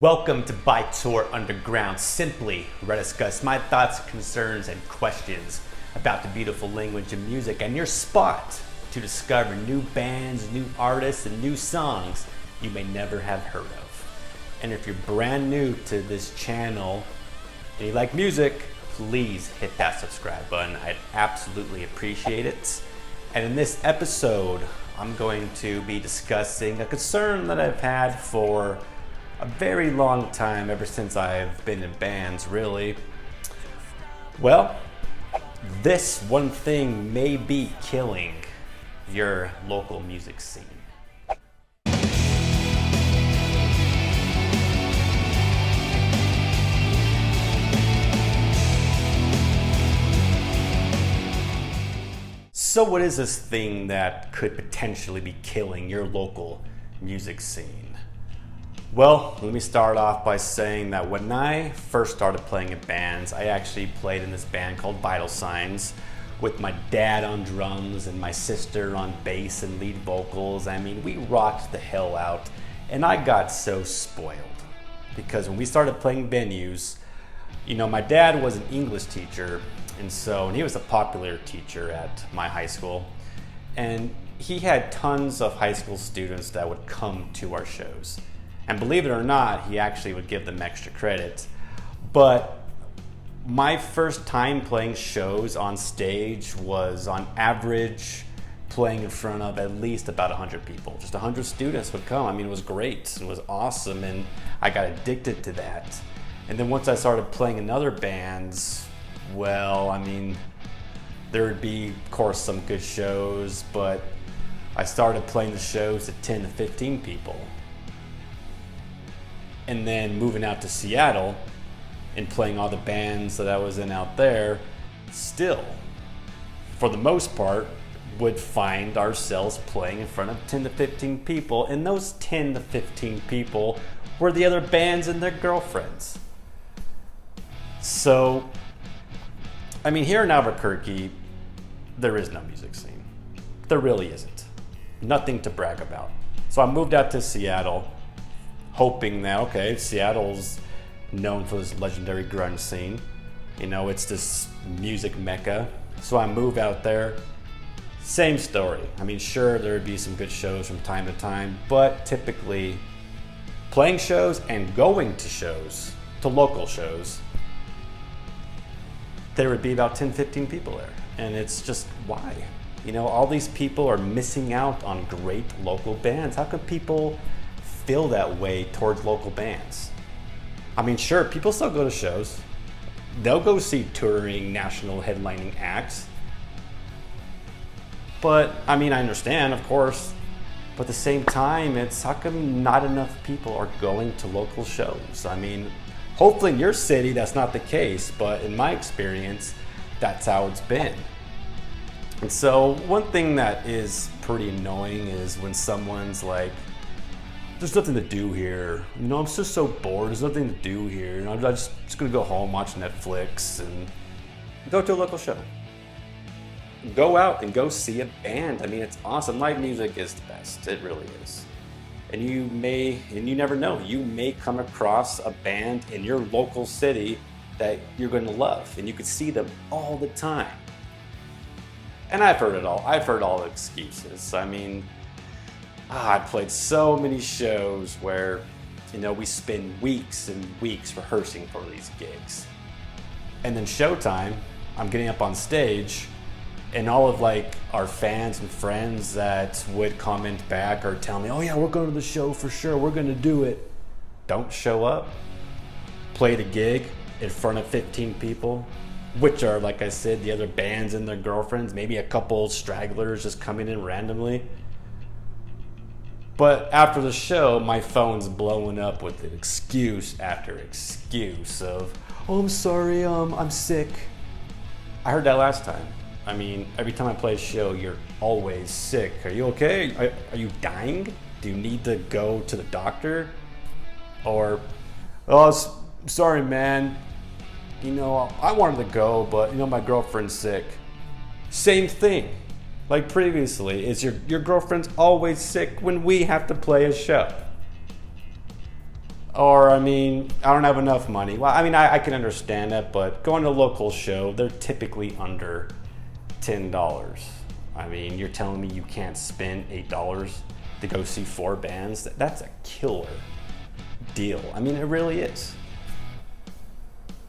Welcome to Bytor Underground, simply where I discuss my thoughts, concerns, and questions about the beautiful language of music, and your spot to discover new bands, new artists, and new songs you may never have heard of. And if you're brand new to this channel and you like music, please hit that subscribe button. I'd absolutely appreciate it. And in this episode, I'm going to be discussing a concern that I've had for a very long time, ever since I've been in bands, really. Well, this one thing may be killing your local music scene. So what is this thing that could potentially be killing your local music scene? Well, let me start off by saying that when I first started playing in bands, I actually played in this band called Vital Signs with my dad on drums and my sister on bass and lead vocals. I mean, we rocked the hell out, and I got so spoiled because when we started playing venues, my dad was an English teacher, and he was a popular teacher at my high school, and he had tons of high school students that would come to our shows. And believe it or not, he actually would give them extra credit. But my first time playing shows on stage was on average playing in front of at least about 100 people. Just 100 students would come. I mean, it was great. It was awesome, and I got addicted to that. And then once I started playing in other bands, well, I mean, there would be, of course, some good shows, but I started playing the shows at 10 to 15 people. And then moving out to Seattle and playing all the bands that I was in out there, still, for the most part, would find ourselves playing in front of 10 to 15 people. And those 10 to 15 people were the other bands and their girlfriends. So, I mean, here in Albuquerque, there is no music scene. There really isn't. Nothing to brag about. So I moved out to Seattle, hoping that, okay, Seattle's known for this legendary grunge scene. It's this music mecca. So I move out there. Same story. I mean, sure, there would be some good shows from time to time, but typically playing shows and going to shows, to local shows, there would be about 10, 15 people there. And it's just, why? All these people are missing out on great local bands. How come people feel that way towards local bands? I mean, sure, people still go to shows. They'll go see touring, national headlining acts. But, I mean, I understand, of course. But at the same time, it's how come not enough people are going to local shows? I mean, hopefully in your city that's not the case, but in my experience, that's how it's been. And so one thing that is pretty annoying is when someone's like, there's nothing to do here. I'm just so bored. There's nothing to do here. I'm just going to go home, watch Netflix, and go to a local show. Go out and go see a band. I mean, it's awesome. Live music is the best. It really is. And you never know, you may come across a band in your local city that you're going to love, and you could see them all the time. And I've heard it all. I've heard all the excuses. I mean, I played so many shows where, we spend weeks and weeks rehearsing for these gigs. And then showtime, I'm getting up on stage, and all of our fans and friends that would comment back or tell me, oh yeah, we're going to the show for sure, we're going to do it, don't show up, play the gig in front of 15 people, which are, like I said, the other bands and their girlfriends, maybe a couple stragglers just coming in randomly. But after the show, my phone's blowing up with an excuse after excuse of, oh, I'm sorry, I'm sick. I heard that last time. I mean, every time I play a show, you're always sick. Are you okay? Are you dying? Do you need to go to the doctor? Or, oh, sorry, man. I wanted to go, but, my girlfriend's sick. Same thing. Like previously, is your girlfriend's always sick when we have to play a show? Or, I mean, I don't have enough money. Well, I mean, I can understand that, but going to a local show, they're typically under $10. I mean, you're telling me you can't spend $8 to go see 4 bands? That's a killer deal. I mean, it really is.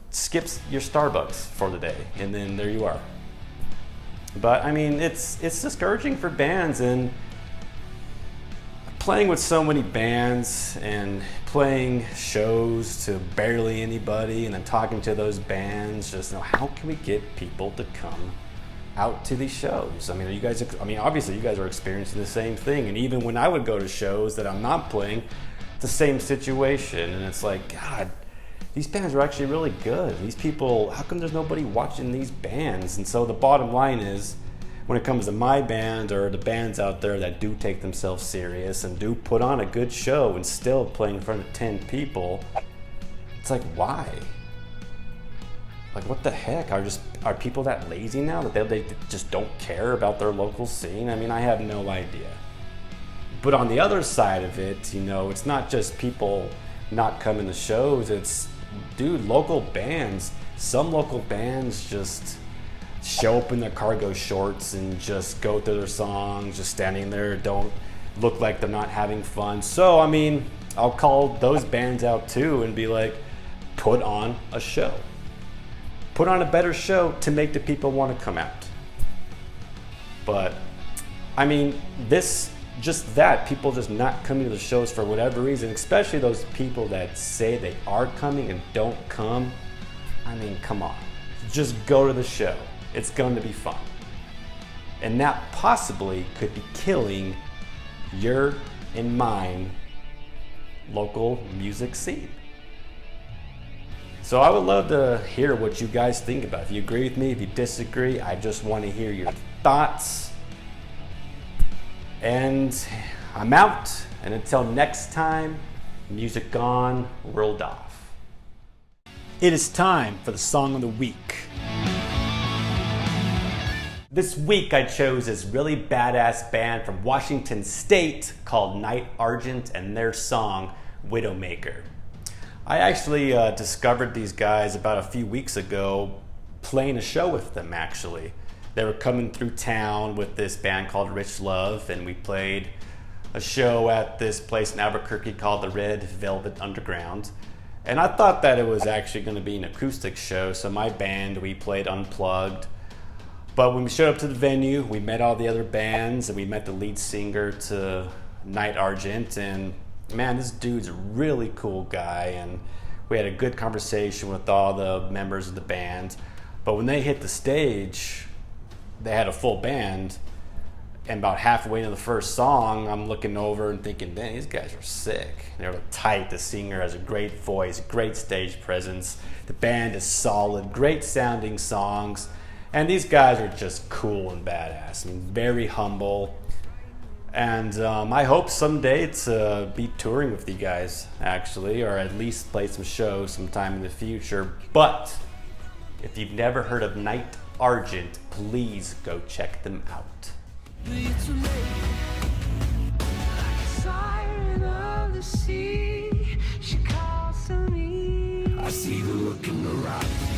Skips your Starbucks for the day, and then there you are. But, I mean, it's discouraging for bands, and playing with so many bands and playing shows to barely anybody and then talking to those bands, just how can we get people to come out to these shows? I mean, obviously you guys are experiencing the same thing. And even when I would go to shows that I'm not playing, it's the same situation. And it's like, God, these bands are actually really good. These people, how come there's nobody watching these bands? And so the bottom line is, when it comes to my band or the bands out there that do take themselves serious and do put on a good show and still playing in front of 10 people, it's like, why? Like, what the heck? Are people that lazy now that they just don't care about their local scene? I mean, I have no idea. But on the other side of it, it's not just people not coming to shows. It's, dude, local bands. Some local bands just show up in their cargo shorts and just go through their songs, just standing there, don't look like they're not having fun. So, I mean, I'll call those bands out too and be like, put on a show. Put on a better show to make the people want to come out. But, I mean, people just not coming to the shows for whatever reason, especially those people that say they are coming and don't come. I mean, come on. Just go to the show. It's going to be fun. And that possibly could be killing your and mine local music scene. So I would love to hear what you guys think about it. If you agree with me, if you disagree, I just want to hear your thoughts. And I'm out. And until next time, music on, world off. It is time for the Song of the Week. This week I chose this really badass band from Washington State called Argent and their song, Widowmaker. I actually discovered these guys about a few weeks ago playing a show with them, actually. They were coming through town with this band called Rich Love, and we played a show at this place in Albuquerque called the Red Velvet Underground. And I thought that it was actually going to be an acoustic show, so my band, we played unplugged. But when we showed up to the venue, we met all the other bands, and we met the lead singer to Argent, and man, this dude's a really cool guy, and we had a good conversation with all the members of the band. But when they hit the stage, they had a full band, and about halfway into the first song, I'm looking over and thinking, man, these guys are sick. They're tight. The singer has a great voice, great stage presence. The band is solid, great sounding songs. And these guys are just cool and badass. I mean, very humble. And I hope someday to be touring with you guys, actually, or at least play some shows sometime in the future. But if you've never heard of Argent, please go check them out. I see the look in her eyes.